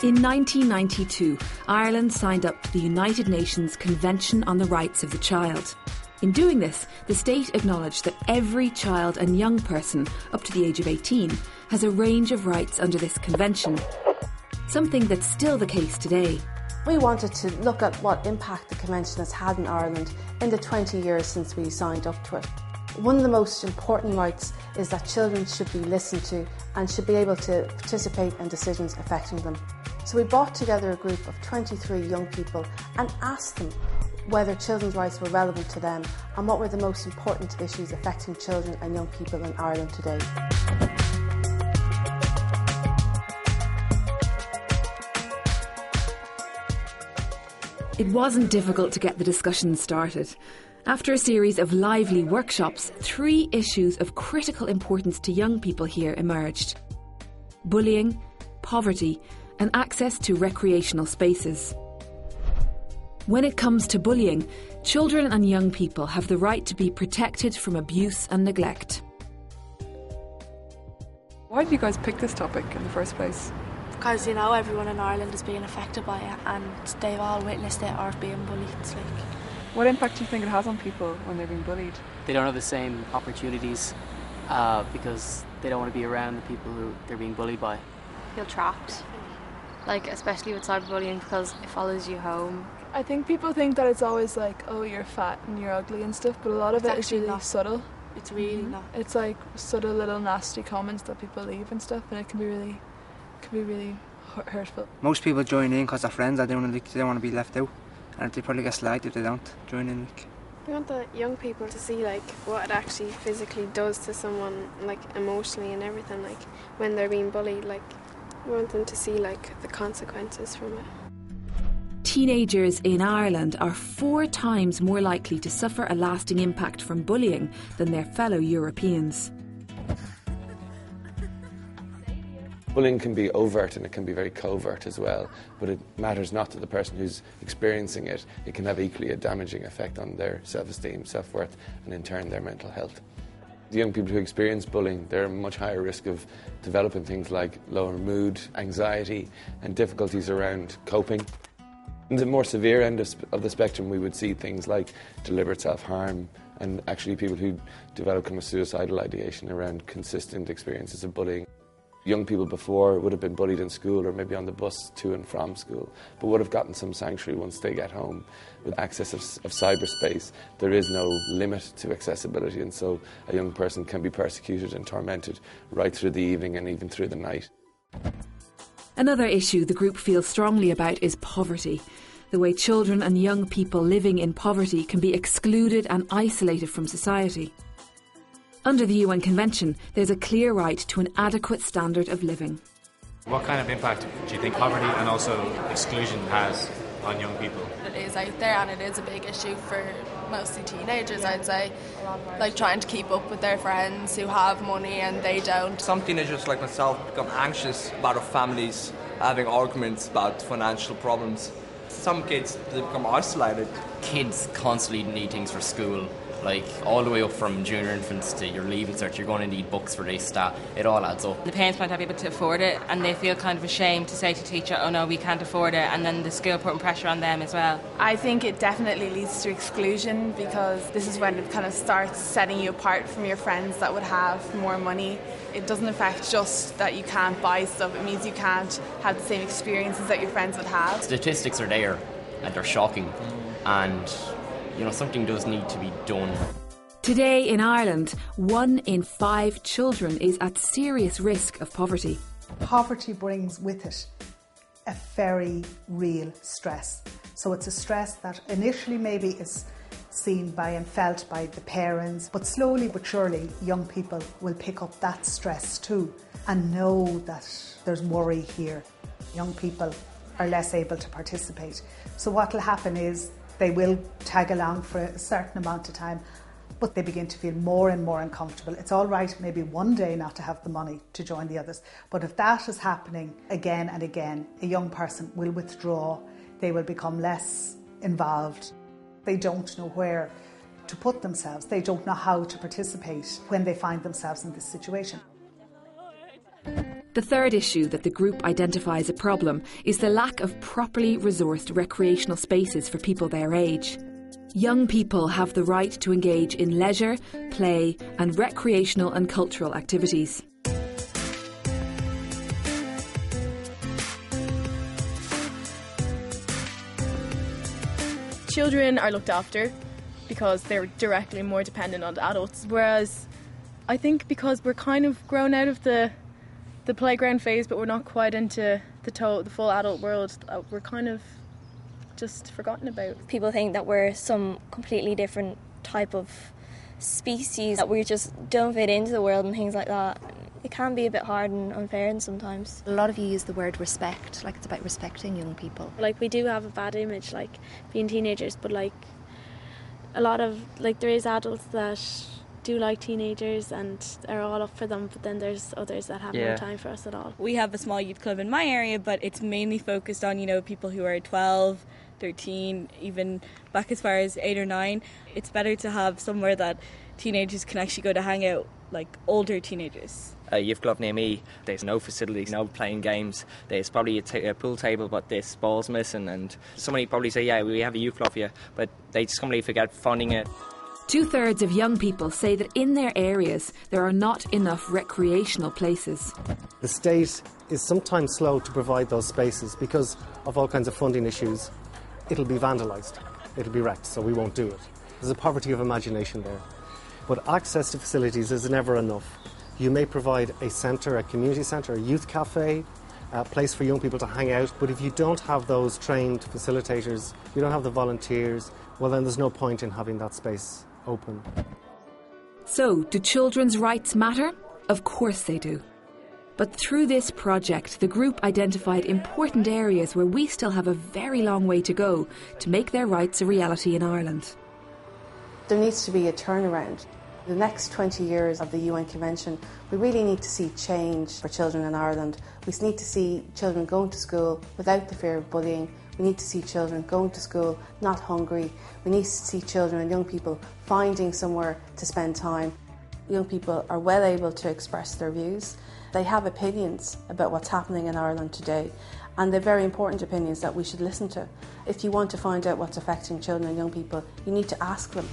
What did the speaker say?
In 1992, Ireland signed up to the United Nations Convention on the Rights of the Child. In doing this, the state acknowledged that every child and young person up to the age of 18 has a range of rights under this convention, something that's still the case today. We wanted to look at what impact the convention has had in Ireland in the 20 years since we signed up to it. One of the most important rights is that children should be listened to and should be able to participate in decisions affecting them. So we brought together a group of 23 young people and asked them whether children's rights were relevant to them and what were the most important issues affecting children and young people in Ireland today. It wasn't difficult to get the discussion started. After a series of lively workshops, 3 issues of critical importance to young people here emerged: bullying, poverty, and access to recreational spaces. When it comes to bullying, children and young people have the right to be protected from abuse and neglect. Why did you guys pick this topic in the first place? Because, you know, everyone in Ireland is being affected by it and they've all witnessed it or being bullied. What impact do you think it has on people when they're being bullied? They don't have the same opportunities because they don't want to be around the people who they're being bullied by. Feel trapped, like especially with cyberbullying because it follows you home. I think people think that it's always like, oh, you're fat and you're ugly and stuff, but a lot of it is really subtle. It's really not. It's like subtle little nasty comments that people leave and stuff, and it can be really hurtful. Most people join in because they're friends. They don't want to be left out, and they probably get slagged if they don't join in. We want the young people to see like what it actually physically does to someone, like emotionally and everything. Like when they're being bullied, like we want them to see like the consequences from it. Teenagers in Ireland are 4 times more likely to suffer a lasting impact from bullying than their fellow Europeans. Bullying can be overt and it can be very covert as well, but it matters not to the person who's experiencing it. It can have equally a damaging effect on their self-esteem, self-worth, and in turn their mental health. The young people who experience bullying, they're at a much higher risk of developing things like lower mood, anxiety, and difficulties around coping. In the more severe end of the spectrum, we would see things like deliberate self-harm and actually people who develop kind of suicidal ideation around consistent experiences of bullying. Young people before would have been bullied in school or maybe on the bus to and from school, but would have gotten some sanctuary once they get home. With access of cyberspace, there is no limit to accessibility, and so a young person can be persecuted and tormented right through the evening and even through the night. Another issue the group feels strongly about is poverty. The way children and young people living in poverty can be excluded and isolated from society. Under the UN Convention, there's a clear right to an adequate standard of living. What kind of impact do you think poverty and also exclusion has on young people? It is out there and it is a big issue for mostly teenagers, I'd say. Like trying to keep up with their friends who have money and they don't. Some teenagers like myself become anxious about their families having arguments about financial problems. Some kids, they become isolated. Kids constantly need things for school. Like all the way up from junior infants to your leaving cert, you're going to need books for this, that. It all adds up. The parents might not be able to afford it and they feel kind of ashamed to say to teacher, oh no, we can't afford it, and then the school putting pressure on them as well. I think it definitely leads to exclusion because this is when it kind of starts setting you apart from your friends that would have more money. It doesn't affect just that you can't buy stuff, it means you can't have the same experiences that your friends would have. Statistics are there and they're shocking, and you know, something does need to be done. Today in Ireland, 1 in 5 children is at serious risk of poverty. Poverty brings with it a very real stress. So it's a stress that initially maybe is seen by and felt by the parents, but slowly but surely young people will pick up that stress too and know that there's worry here. Young people are less able to participate. So what will happen is they will tag along for a certain amount of time, but they begin to feel more and more uncomfortable. It's all right maybe one day not to have the money to join the others, but if that is happening again and again, a young person will withdraw, they will become less involved. They don't know where to put themselves, they don't know how to participate when they find themselves in this situation. The third issue that the group identifies a problem is the lack of properly resourced recreational spaces for people their age. Young people have the right to engage in leisure, play and recreational and cultural activities. Children are looked after because they're directly more dependent on the adults, whereas I think because we're kind of grown out of the playground phase, but we're not quite into the full adult world, we're kind of just forgotten about. People think that we're some completely different type of species, that we just don't fit into the world and things like that. It can be a bit hard and unfair sometimes. A lot of you use the word respect, like it's about respecting young people. Like, we do have a bad image, like, being teenagers, but like a lot of, like, there is adults that do like teenagers and are all up for them, but then there's others that have no time for us at all. We have a small youth club in my area, but it's mainly focused on, people who are 12, 13, even back as far as 8 or 9. It's better to have somewhere that teenagers can actually go to hang out, like older teenagers. A youth club near me, there's no facilities, no playing games. There's probably a pool table, but there's balls missing, and somebody probably say, yeah, we have a youth club here, but they just completely forget funding it. 2/3 of young people say that in their areas there are not enough recreational places. The state is sometimes slow to provide those spaces because of all kinds of funding issues. It'll be vandalised, it'll be wrecked, so we won't do it. There's a poverty of imagination there. But access to facilities is never enough. You may provide a centre, a community centre, a youth cafe, a place for young people to hang out, but if you don't have those trained facilitators, you don't have the volunteers, well then there's no point in having that space open. So, do children's rights matter? Of course they do. But through this project, the group identified important areas where we still have a very long way to go to make their rights a reality in Ireland. There needs to be a turnaround. The next 20 years of the UN Convention, we really need to see change for children in Ireland. We need to see children going to school without the fear of bullying. We need to see children going to school not hungry. We need to see children and young people finding somewhere to spend time. Young people are well able to express their views. They have opinions about what's happening in Ireland today, and they're very important opinions that we should listen to. If you want to find out what's affecting children and young people, you need to ask them.